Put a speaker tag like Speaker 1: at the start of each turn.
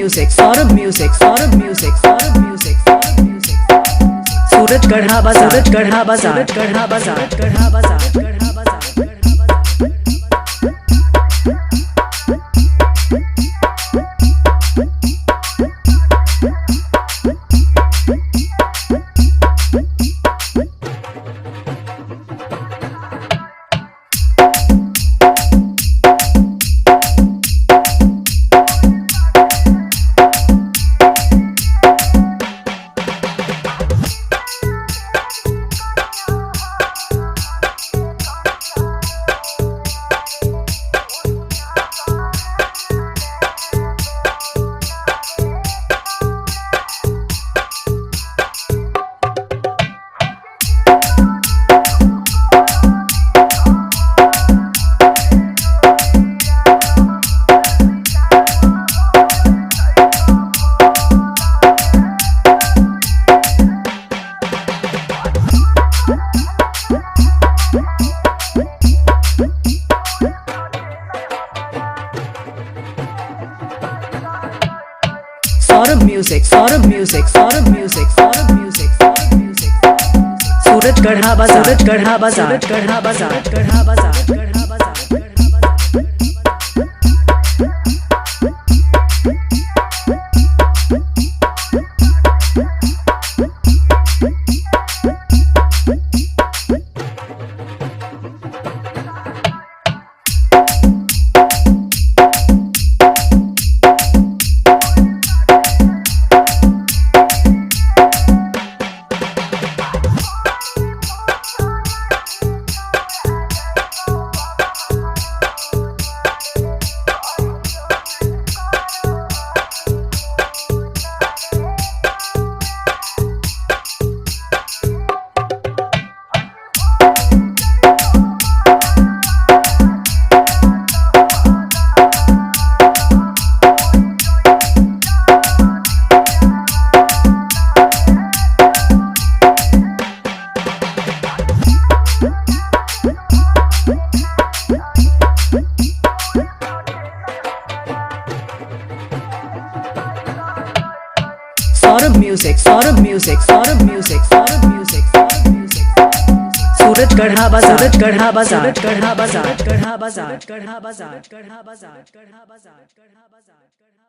Speaker 1: music Saurabh music Saurabh music Saurabh music Saurabh music Surajgarha बाजार सूरज गढ़ा बाजार गढ़ा बाजार गढ़ा बाजार गढ़ा बाजार Saurabh music Saurabh music Saurabh music Saurabh music Saurabh music Surajgarha बाजार सूरज गढ़ा बाजार गढ़ा बाजार गढ़ा बाजार गढ़ा बाजार Saurabh music Saurabh music Saurabh music Saurabh music Saurabh music Surajgarha बाजार सूरज गढ़ा बाजार गढ़ा बाजार गढ़ा बाजार गढ़ा बाजार गढ़ा बाजार गढ़ा बाजार गढ़ा बाजार